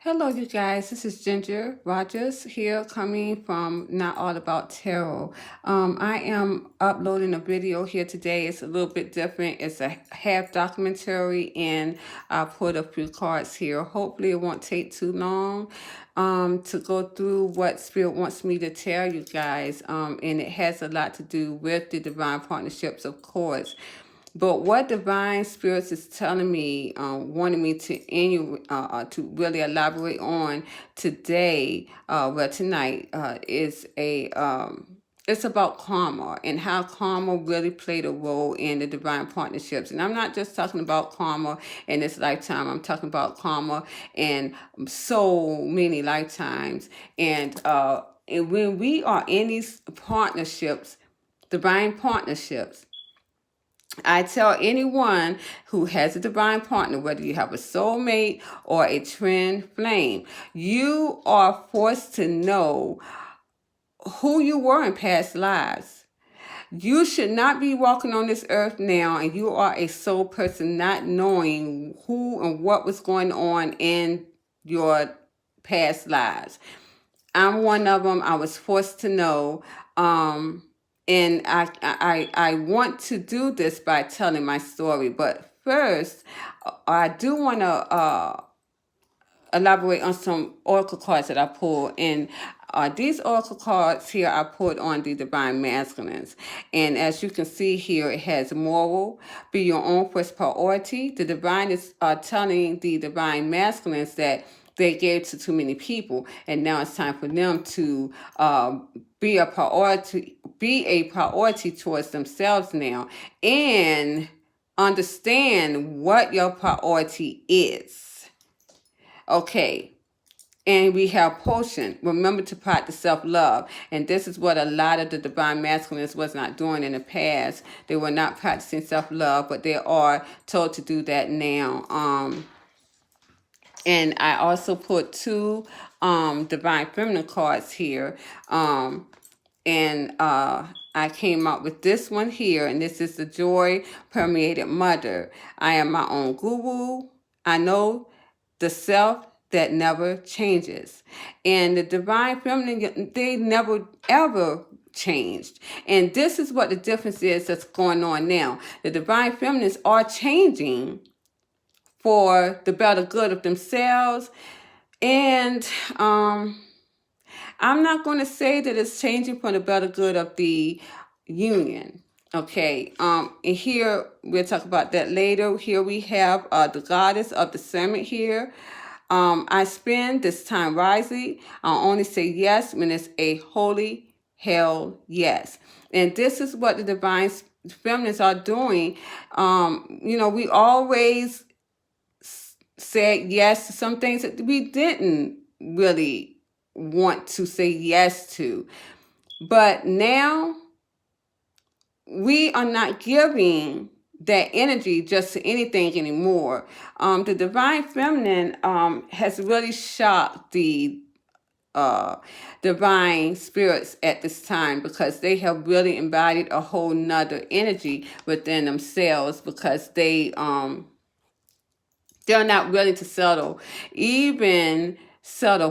Hello, you guys. This is Ginger Rogers here, coming from Not All About Tarot. I am uploading a video here today. It's a little bit different. It's a half documentary, and I put a few cards here. Hopefully, it won't take too long to go through what Spirit wants me to tell you guys. And it has a lot to do with the divine partnerships, of course. But what divine spirits is telling me, wanting me to really elaborate on today, tonight, is it's about karma and how karma really played a role in the divine partnerships. And I'm not just talking about karma in this lifetime. I'm talking about karma in so many lifetimes. And when we are in these partnerships, divine partnerships, I tell anyone who has a divine partner, whether you have a soulmate or a twin flame, you are forced to know who you were in past lives. You should not be walking on this earth now and you are a soul person not knowing who and what was going on in your past lives. I'm one of them. I was forced to know. And I want to do this by telling my story. But first, I do want to elaborate on some oracle cards that I pulled. And these oracle cards here I put on the divine masculines. And as you can see here, it has moral, be your own first priority. The divine is telling the divine masculines that they gave to too many people, and now it's time for them to be a priority towards themselves now, and understand what your priority is. Okay. And we have potion. Remember to practice self-love. And this is what a lot of the divine masculines was not doing in the past. They were not practicing self-love, but they are told to do that now. And I also put two divine feminine cards here. And I came up with this one here, and this is the joy permeated mother. I am my own guru. I know the self that never changes. And the divine feminine, they never ever changed. And this is what the difference is that's going on now. The divine feminines are changing for the better good of themselves. And I'm not going to say that it's changing for the better good of the union. Okay. And here we'll talk about that later. Here we have the goddess of discernment here. I spend this time wisely. I'll only say yes when it's a holy hell yes. And this is what the divine feminists are doing. We always said yes to some things that we didn't really want to say yes to. But now we are not giving that energy just to anything anymore. The divine feminine has really shocked the divine spirits at this time, because they have really embodied a whole nother energy within themselves, because they're not willing to settle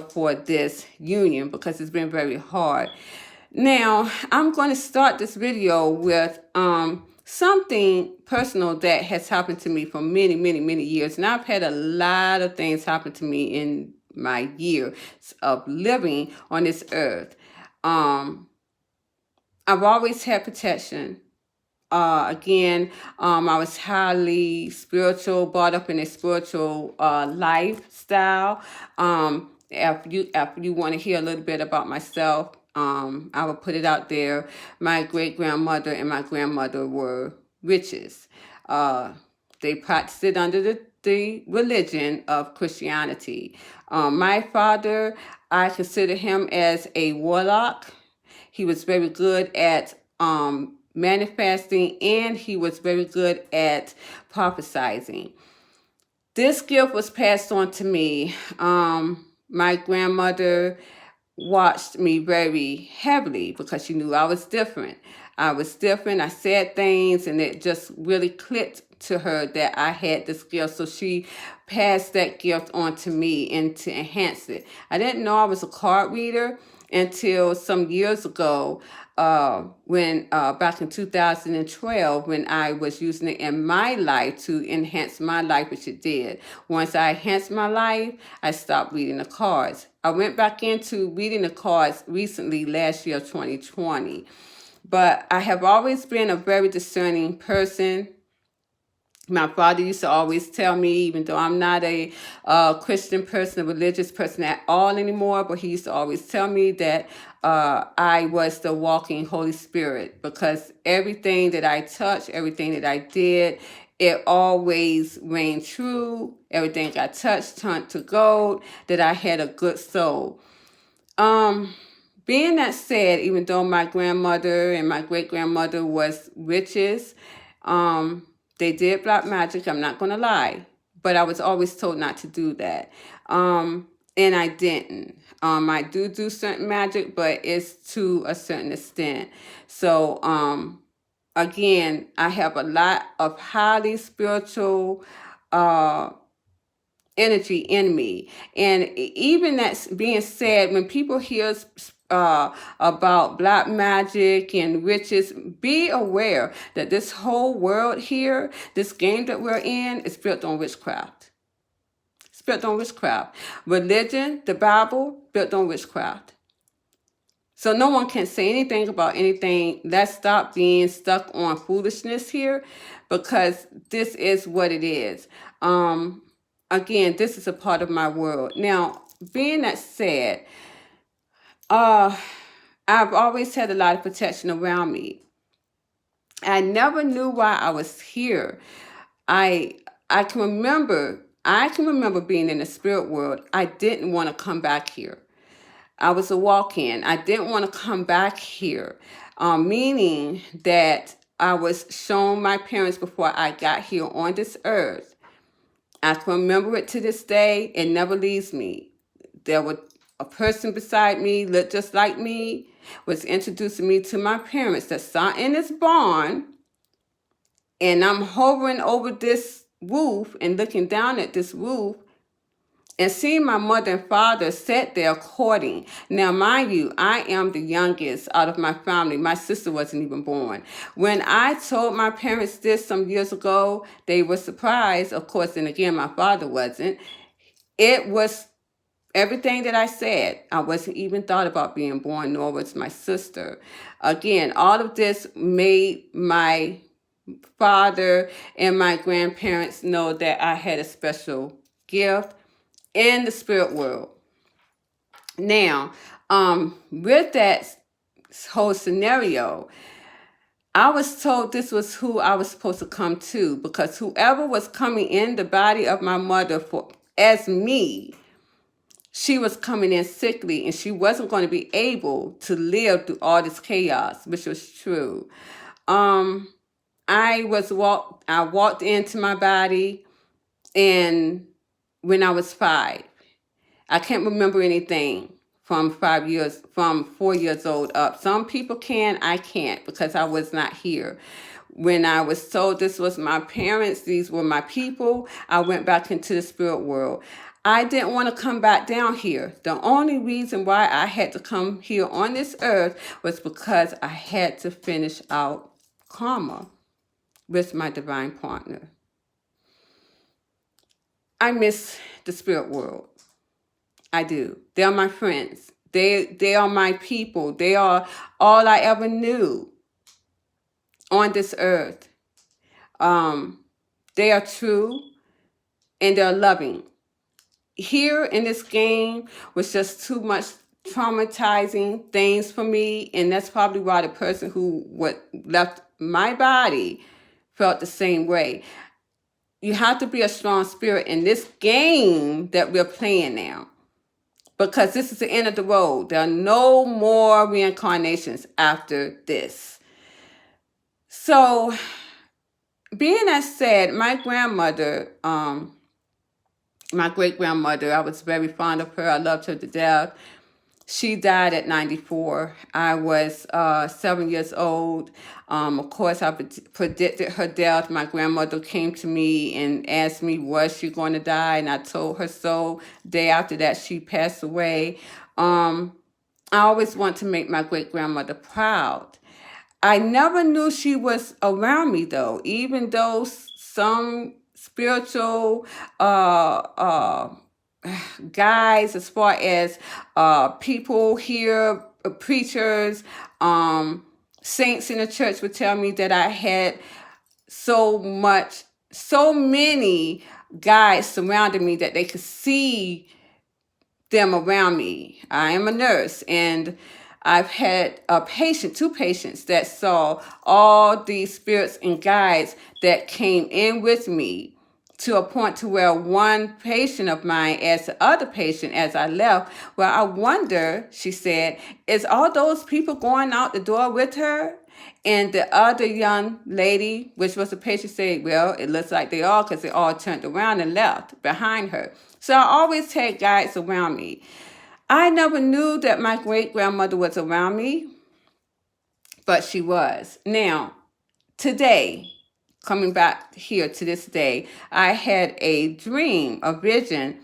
for this union, because it's been very hard. Now, I'm going to start this video with something personal that has happened to me for many, many, many years. And I've had a lot of things happen to me in my years of living on this earth. I've always had protection. Again, I was highly spiritual, brought up in a spiritual lifestyle. If you want to hear a little bit about myself, I will put it out there. My great-grandmother and my grandmother were witches. They practiced it under the religion of Christianity. My father, I consider him as a warlock. He was very good at manifesting, and he was very good at prophesizing. This gift was passed on to me. My grandmother watched me very heavily because she knew I was different. I said things, and it just really clicked to her that I had this gift. So she passed that gift on to me and to enhance it. I didn't know I was a card reader until some years ago, when back in 2012, when I was using it in my life to enhance my life, which it did. Once I enhanced my life, I stopped reading the cards. I went back into reading the cards recently, last year, 2020. But I have always been a very discerning person. My father used to always tell me, even though I'm not a Christian person, a religious person at all anymore, but he used to always tell me that I was the walking Holy Spirit, because everything that I touched, everything that I did, it always rang true. Everything I touched turned to gold, that I had a good soul. Being that said, even though my grandmother and my great-grandmother was witches, they did black magic, I'm not going to lie, but I was always told not to do that. And I didn't. I do certain magic, but it's to a certain extent. So, again, I have a lot of highly spiritual energy in me. And even that's being said, when people hear about black magic and witches, be aware that this whole world here, this game that we're in, is built on witchcraft. It's built on witchcraft. Religion, the Bible, built on witchcraft. So no one can say anything about anything. Let's stop being stuck on foolishness here, because this is what it is. Again, this is a part of my world. Now, being that said, I've always had a lot of protection around me. I never knew why I was here. I can remember being in the spirit world. I didn't want to come back here. I was a walk-in. I didn't want to come back here, meaning that I was shown my parents before I got here on this earth. I can remember it to this day. It never leaves me. There was a person beside me, looked just like me, was introducing me to my parents that sat in this barn, and I'm hovering over this roof and looking down at this roof and seeing my mother and father sat there courting. Now, mind you, I am the youngest out of my family. My sister wasn't even born. When I told my parents this some years ago, they were surprised, of course, and again, my father wasn't. It was everything that I said. I wasn't even thought about being born, nor was my sister. Again, all of this made my father and my grandparents know that I had a special gift in the spirit world. Now, with that whole scenario, I was told this was who I was supposed to come to, because whoever was coming in the body of my mother as me, she was coming in sickly, and she wasn't going to be able to live through all this chaos, which was true. I walked into my body, and when I was 5. I can't remember anything from 4 years old up. Some people can, I can't, because I was not here. When I was told this was my parents, these were my people, I went back into the spirit world. I didn't want to come back down here. The only reason why I had to come here on this earth was because I had to finish out karma with my divine partner. I miss the spirit world. I do. They are my friends. They are my people. They are all I ever knew on this earth. They are true and they're loving. Here in this game was just too much traumatizing things for me, and that's probably why the person who left my body felt the same way. You have to be a strong spirit in this game that we're playing now, because this is the end of the road. There are no more reincarnations after this. So, being that said, my grandmother, my great-grandmother, I was very fond of her. I loved her to death. She died at 94. I was 7 years old. Of course, I predicted her death. My grandmother came to me and asked me, was she going to die? And I told her so. Day after that, she passed away. I always want to make my great grandmother proud. I never knew she was around me though, even though some spiritual guys, as far as people here, preachers, saints in the church would tell me that I had so many guys surrounding me that they could see them around me. I am a nurse, and I've had two patients that saw all these spirits and guides that came in with me, to a point to where one patient of mine asked the other patient as I left, well, I wonder, she said, is all those people going out the door with her? And the other young lady, which was the patient, said, well, it looks like they all, because they all turned around and left behind her. So I always had guides around me. I never knew that my great-grandmother was around me, but she was. Now, today, coming back here to this day, I had a dream, a vision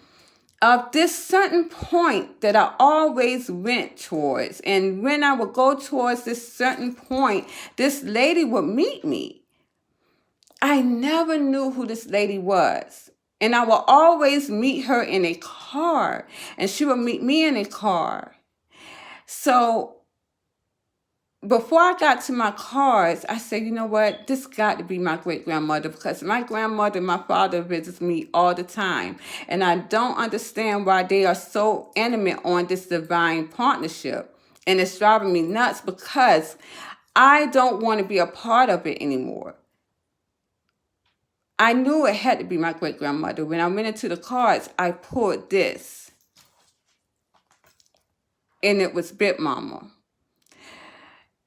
of this certain point that I always went towards. And when I would go towards this certain point, this lady would meet me. I never knew who this lady was. And I would always meet her in a car, and she would meet me in a car. So before I got to my cars, I said, you know what? This got to be my great-grandmother, because my grandmother and my father visits me all the time. And I don't understand why they are so intimate on this divine partnership. And it's driving me nuts, because I don't want to be a part of it anymore. I knew it had to be my great-grandmother. When I went into the cards, I pulled this. And it was Big Mama.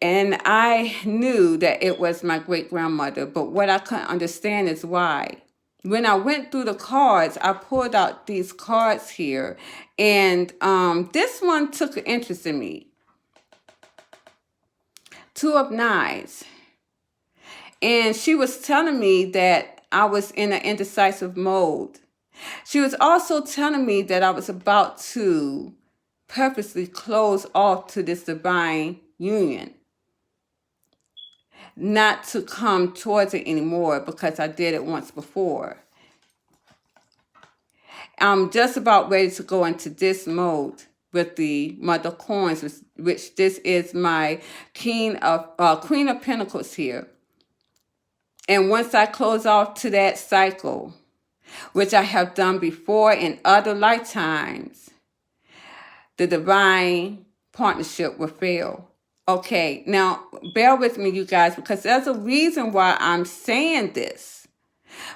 And I knew that it was my great-grandmother, but what I couldn't understand is why. When I went through the cards, I pulled out these cards here, and this one took an interest in me. Two of Knives. And she was telling me that I was in an indecisive mode. She was also telling me that I was about to purposely close off to this divine union, not to come towards it anymore, because I did it once before. I'm just about ready to go into this mode with the Mother of Coins, which this is my Queen of Pentacles here. And once I close off to that cycle, which I have done before in other lifetimes, the divine partnership will fail. Okay, now bear with me, you guys, because there's a reason why I'm saying this.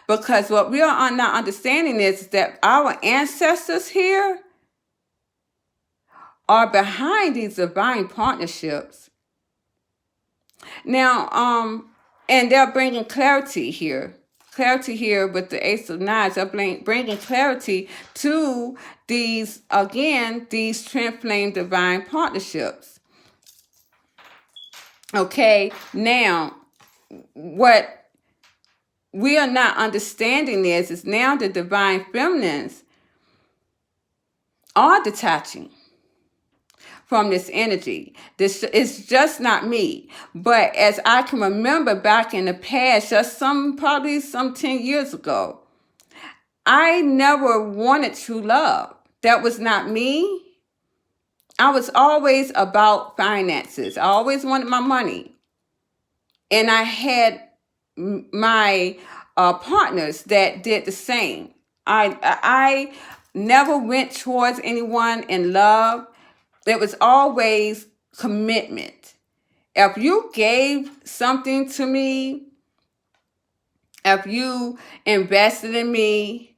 Because what we are not understanding is that our ancestors here are behind these divine partnerships. Now, and they're bringing clarity here. Clarity here with the Ace of Knives. They're bringing clarity to these, again, these twin flame divine partnerships. Okay, now, what we are not understanding is now the divine feminines are detaching from this energy. This is just not me. But as I can remember back in the past, probably some 10 years ago, I never wanted true love. That was not me. I was always about finances. I always wanted my money. And I had my partners that did the same. I never went towards anyone in love. It was always commitment. If you gave something to me, if you invested in me,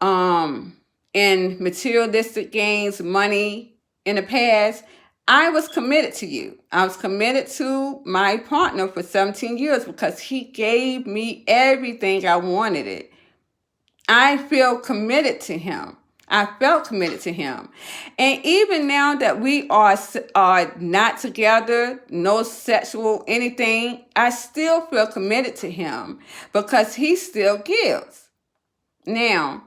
in materialistic gains, money in the past, I was committed to you. I was committed to my partner for 17 years because he gave me everything I wanted it. I feel committed to him. I felt committed to him. And even now that we are not together, no sexual anything, I still feel committed to him because he still gives. Now,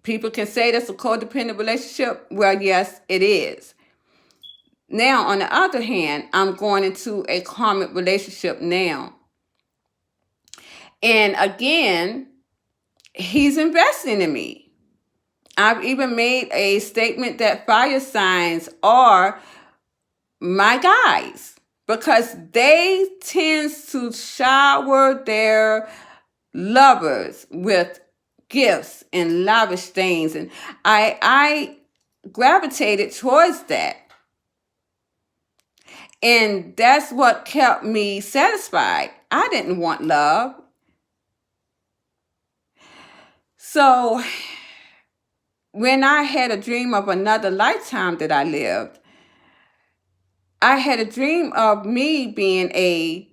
people can say that's a codependent relationship. Well, yes, it is. Now, on the other hand, I'm going into a karmic relationship now. And again, he's investing in me. I've even made a statement that fire signs are my guys because they tend to shower their lovers with gifts and lavish things, and I gravitated towards that, and that's what kept me satisfied. I didn't want love. So when I had a dream of another lifetime that I lived, I had a dream of me being a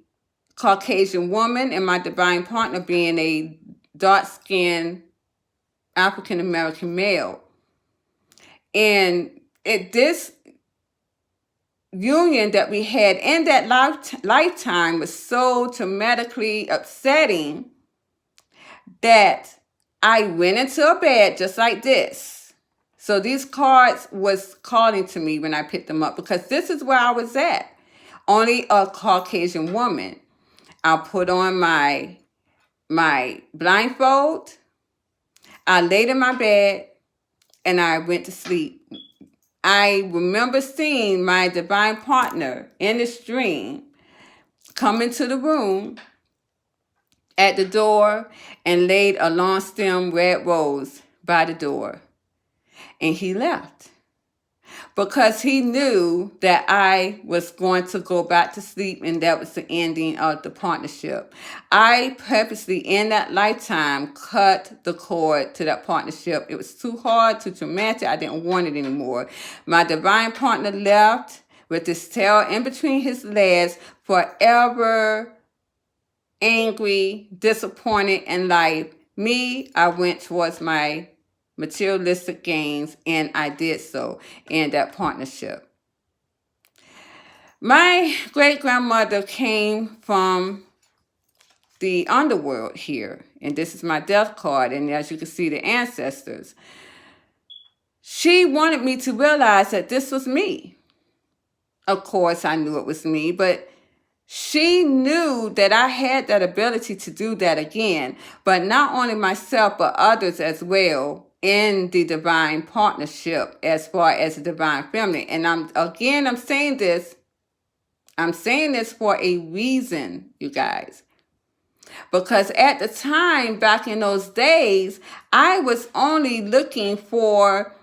Caucasian woman and my divine partner being a dark-skinned African American male. And this union that we had in that lifetime was so traumatically upsetting that I went into a bed just like this. So these cards was calling to me when I picked them up because this is where I was at. Only a Caucasian woman. I put on my blindfold. I laid in my bed and I went to sleep. I remember seeing my divine partner in this dream come into the room at the door and laid a long stem red rose by the door. And he left because he knew that I was going to go back to sleep and that was the ending of the partnership. I purposely in that lifetime cut the cord to that partnership. It was too hard, too traumatic. I didn't want it anymore. My divine partner left with his tail in between his legs, forever angry, disappointed in life. Me, I went towards my materialistic gains, and I did so in that partnership. My great-grandmother came from the underworld here, and this is my death card, and as you can see, the ancestors. She wanted me to realize that this was me. Of course, I knew it was me, but she knew that I had that ability to do that again, but not only myself, but others as well in the divine partnership as far as the divine family. And I'm saying this for a reason, you guys. Because at the time, back in those days, I was only looking for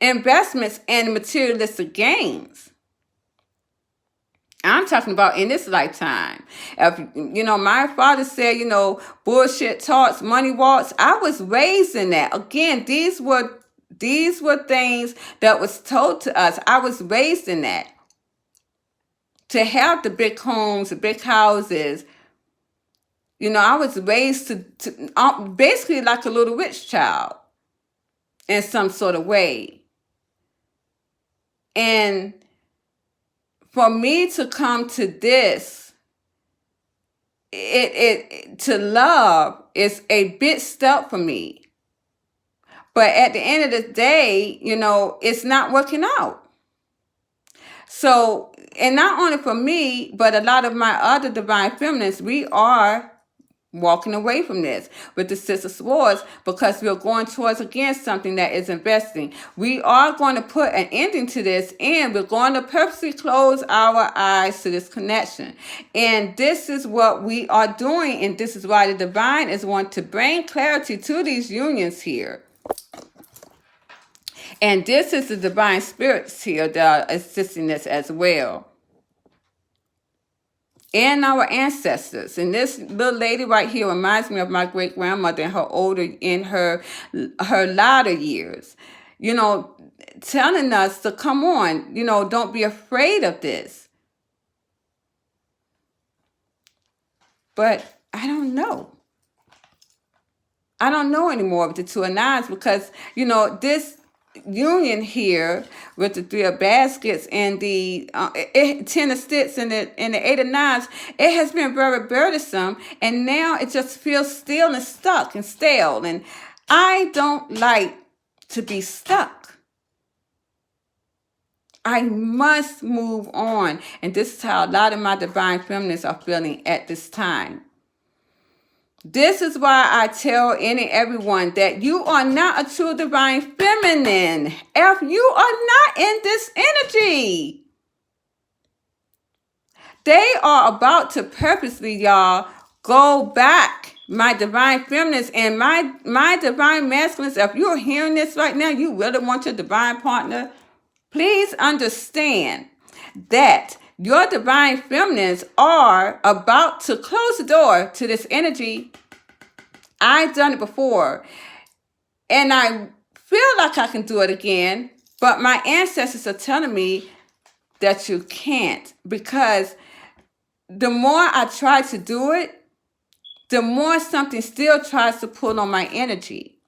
investments and materialistic gains. I'm talking about in this lifetime. If my father said, bullshit talks, money walks. I was raised in that. Again, these were things that was told to us. I was raised in that. To have the big homes, the big houses. I was raised to basically like a little rich child in some sort of way. And for me to come to this, to love is a big step for me. But at the end of the day, it's not working out. So, and not only for me, but a lot of my other divine feminines, we are walking away from this with the Six of Swords because we're going towards again something that is investing. We are going to put an ending to this, and we're going to purposely close our eyes to this connection. And this is what we are doing, and this is why the divine is wanting to bring clarity to these unions here. And this is the divine spirits here that are assisting us as well. And our ancestors. And this little lady right here reminds me of my great-grandmother in her latter years. Telling us to come on, don't be afraid of this. But I don't know. I don't know anymore with the Two of Nines because, this union here with the Three of Baskets and the 10 of Sticks and the Eight of Nines, it has been very burdensome. And now it just feels still and stuck and stale. And I don't like to be stuck. I must move on. And this is how a lot of my divine feminists are feeling at this time. This is why I tell any and everyone that you are not a true divine feminine if you are not in this energy. They are about to purposely, y'all, go back. My divine feminines and my divine masculines, if you're hearing this right now, you really want your divine partner, please understand that your divine feminines are about to close the door to this energy. I've done it before, and I feel like I can do it again, but my ancestors are telling me that you can't, because the more I try to do it, the more something still tries to pull on my energy.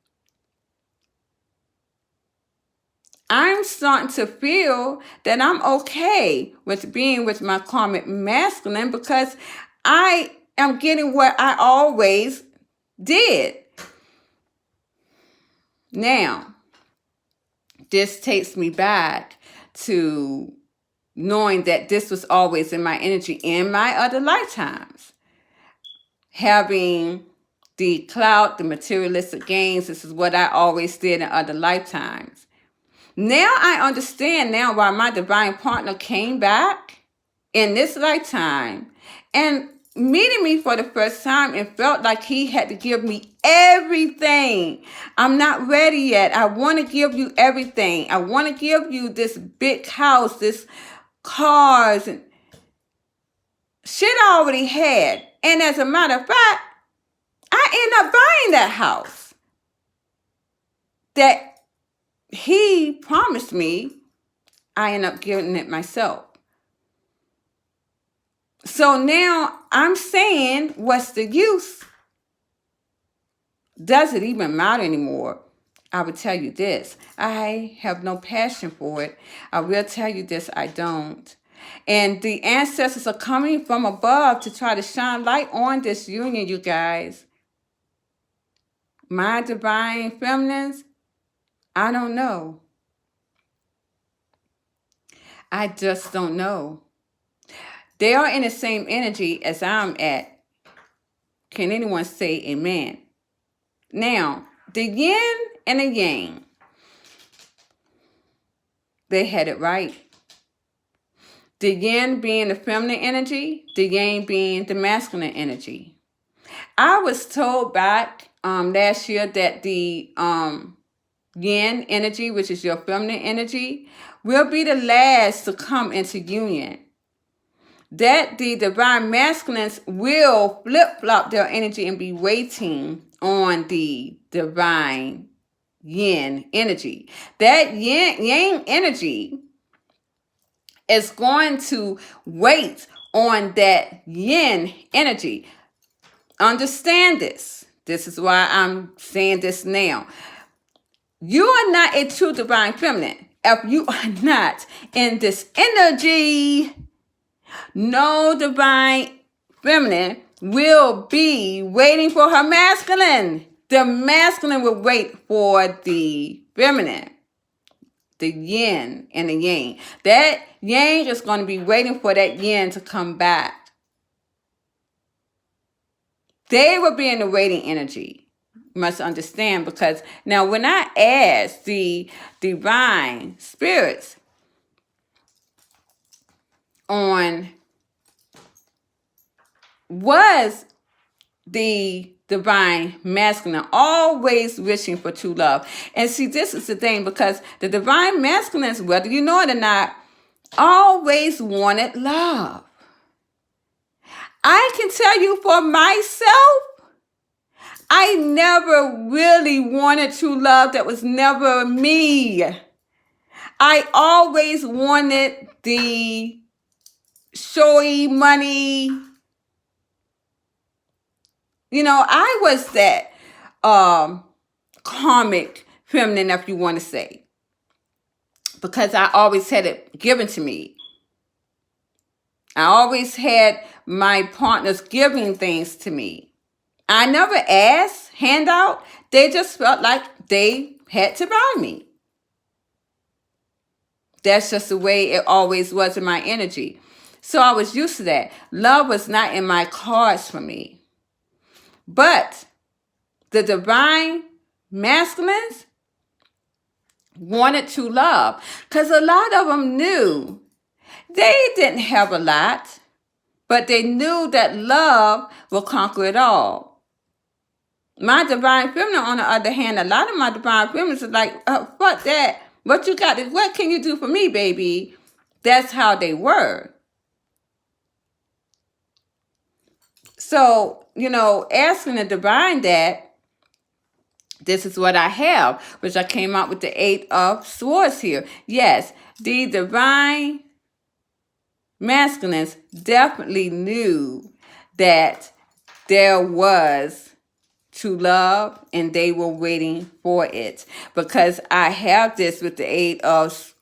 I'm starting to feel that I'm okay with being with my karmic masculine because I am getting what I always did. Now, this takes me back to knowing that this was always in my energy in my other lifetimes. Having the clout, the materialistic gains, this is what I always did in other lifetimes. Now I understand now why my divine partner came back in this lifetime and meeting me for the first time and felt like he had to give me everything. I'm not ready yet. I want to give you everything. I want to give you this big house, this cars and shit I already had. And as a matter of fact, I end up buying that house that he promised me. I end up giving it myself. So now I'm saying, what's the use? Does it even matter anymore? I will tell you this. I have no passion for it. I will tell you this. I don't. And the ancestors are coming from above to try to shine light on this union, you guys. My divine feminines, I don't know. I just don't know. They are in the same energy as I'm at. Can anyone say amen? Now, the yin and the yang, they had it right. The yin being the feminine energy, the yang being the masculine energy. I was told back last year that the yin energy, which is your feminine energy, will be the last to come into union. That the divine masculines will flip-flop their energy and be waiting on the divine yin energy. That yang energy is going to wait on that yin energy. Understand this. This is why I'm saying this now. You are not a true divine feminine if you are not in this energy. No divine feminine will be waiting for her masculine. The masculine will wait for the feminine. The yin and the yang. That yang is going to be waiting for that yin to come back. They will be in the waiting energy. You must understand, because now when I ask the divine spirits on was the divine masculine always wishing for true love. And see, this is the thing, because the divine masculines, whether you know it or not, always wanted love. I can tell you for myself, I never really wanted true love. That was never me. I always wanted the showy money. You know, I was that. um, karmic feminine, if you want to say, because I always had it given to me. I always had my partners giving things to me. I never asked handout. They just felt like they had to buy me. That's just the way it always was in my energy. So I was used to that. Love was not in my cards for me. But the divine masculines wanted to love, because a lot of them knew they didn't have a lot, but they knew that love will conquer it all. My divine feminine, on the other hand, a lot of my divine feminines are like, fuck that. What you got? What can you do for me, baby? That's how they were. So, asking the divine that, this is what I have, which I came out with the 8 of Swords here. Yes, the divine masculines definitely knew that there was true love and they were waiting for it, because I have this with the 8 of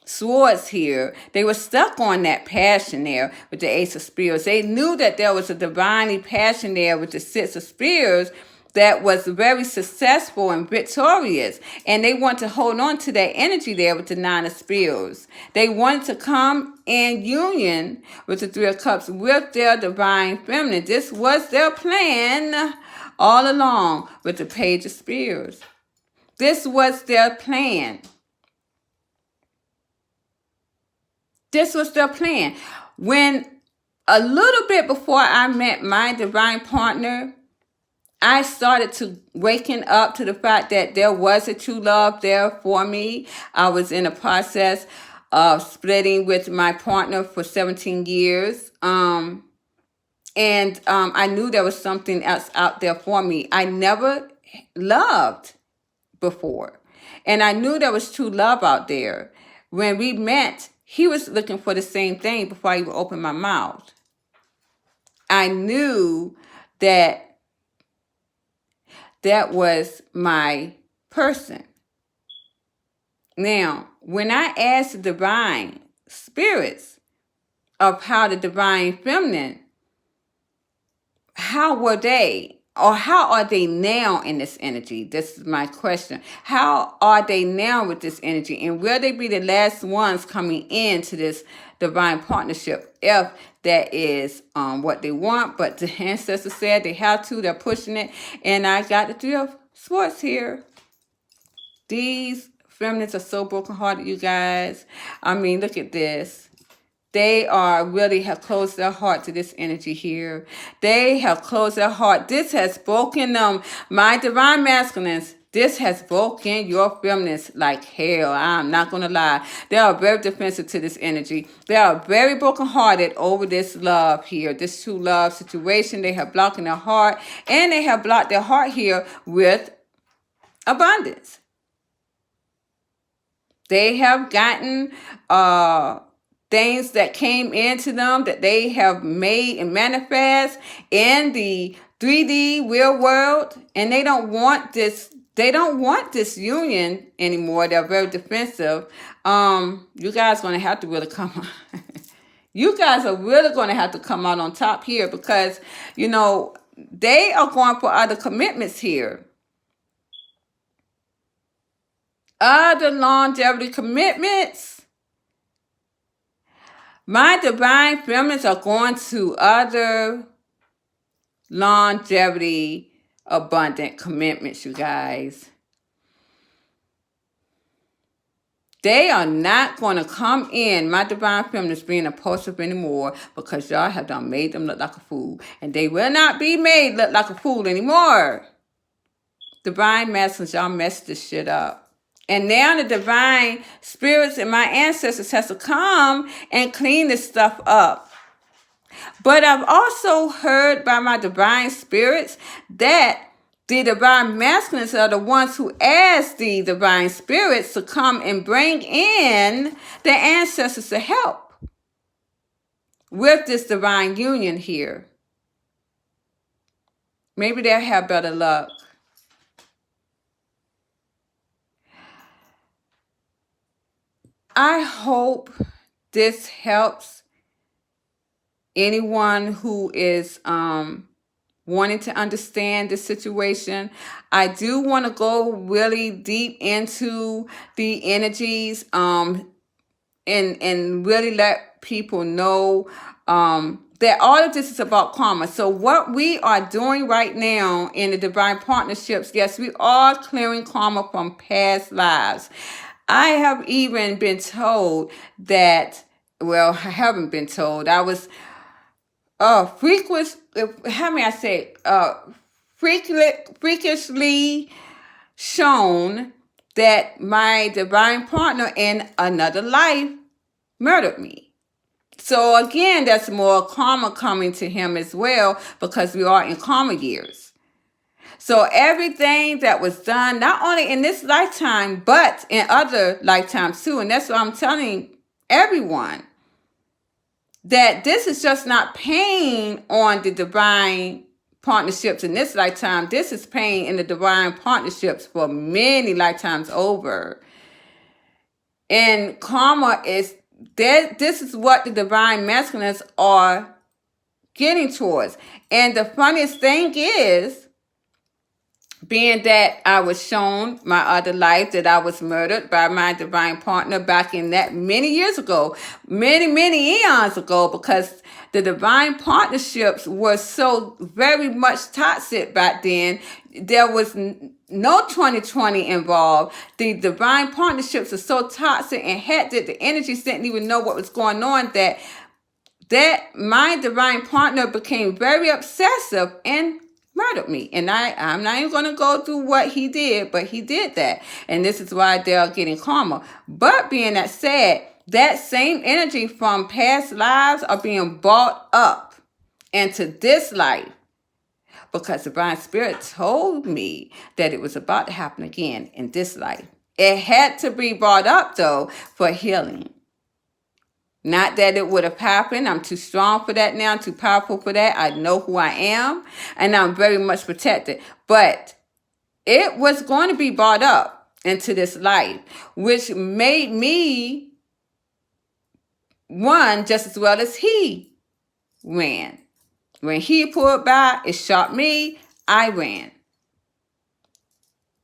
Swords here. They were stuck on that passion there with the Ace of Spears. They knew that there was a divinely passion there with the 6 of Spears that was very successful and victorious. And they want to hold on to that energy there with the 9 of Spears. They wanted to come in union with the 3 of Cups with their divine feminine. This was their plan all along with the Page of Spears. This was their plan. This was their plan. When a little bit before I met my divine partner, I started to waking up to the fact that there was a true love there for me. I was in a process of splitting with my partner for 17 years. And I knew there was something else out there for me. I never loved before. And I knew there was true love out there. When we met, he was looking for the same thing before I even opened my mouth. I knew that that was my person. Now, when I asked the divine spirits of how the divine feminine, how were they, or how are they now in this energy? This is my question. How are they now with this energy? And will they be the last ones coming into this divine partnership, if that is what they want? But the ancestors said they have to. They're pushing it. And I got the 3 of Swords here. These feminists are so brokenhearted, you guys. I mean, look at this. They really have closed their heart to this energy here. They have closed their heart. This has broken them. My divine masculines, this has broken your feminines like hell. I'm not going to lie. They are very defensive to this energy. They are very brokenhearted over this love here, this true love situation. They have blocked their heart, and they have blocked their heart here with abundance. They have gotten things that came into them that they have made and manifest in the 3D real world, and they don't want this. They don't want this union anymore. They're very defensive. You guys going to have to really come on. You guys are really going to have to come out on top here, because, they are going for other commitments here. Other longevity commitments. My divine feminines are going to other longevity abundant commitments, you guys. They are not going to come in, my divine feminines, being impulsive anymore, because y'all have done made them look like a fool. And they will not be made look like a fool anymore. Divine masculines, y'all messed this shit up. And now the divine spirits and my ancestors has to come and clean this stuff up. But I've also heard by my divine spirits that the divine masculines are the ones who ask the divine spirits to come and bring in the ancestors to help with this divine union here. Maybe they'll have better luck. I hope this helps anyone who is wanting to understand the situation. I do want to go really deep into the energies and really let people know that all of this is about karma. So what we are doing right now in the divine partnerships, yes, we are clearing karma from past lives. I have even been told that, well, I haven't been told. I was frequent, how may I say, freakishly shown that my divine partner in another life murdered me. So again, that's more karma coming to him as well, because we are in karma years. So everything that was done, not only in this lifetime, but in other lifetimes too. And that's what I'm telling everyone, that this is just not pain on the divine partnerships in this lifetime. This is pain in the divine partnerships for many lifetimes over. And karma is that this is what the divine masculines are getting towards. And the funniest thing is, being that I was shown my other life that I was murdered by my divine partner back in that many years ago, many eons ago, because the divine partnerships were so very much toxic back then. There was no 2020 involved. The divine partnerships are so toxic and hectic, the energies didn't even know what was going on, that my divine partner became very obsessive and murdered me. And I'm not even going to go through what he did, but he did that. And this is why they're getting karma. But being that said, that same energy from past lives are being brought up into this life, because the divine spirit told me that it was about to happen again in this life. It had to be brought up, though, for healing. Not that it would have happened. I'm too strong for that now. I'm too powerful for that. I know who I am, and I'm very much protected. But it was going to be brought up into this life, which made me run just as well as he ran. When he pulled by, it shot me. I ran.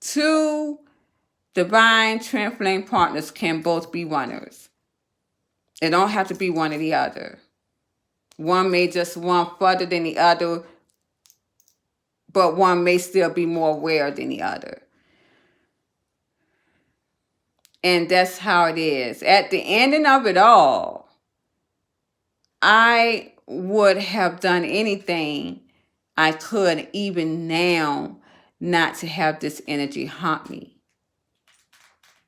Two divine twin flame partners can both be runners. It don't have to be one or the other. One may just run further than the other, but one may still be more aware than the other. And that's how it is. At the ending of it all, I would have done anything I could, even now, not to have this energy haunt me.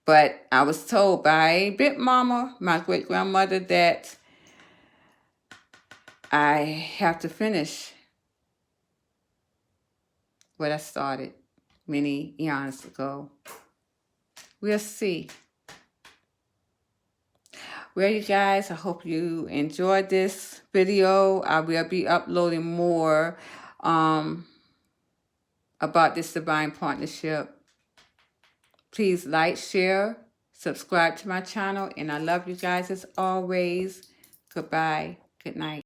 But I was told by Big Mama, my great-grandmother, that I have to finish what I started many eons ago. We'll see. Well, you guys, I hope you enjoyed this video. I will be uploading more about this divine partnership. Please like, share, subscribe to my channel, and I love you guys as always. Goodbye. Good night.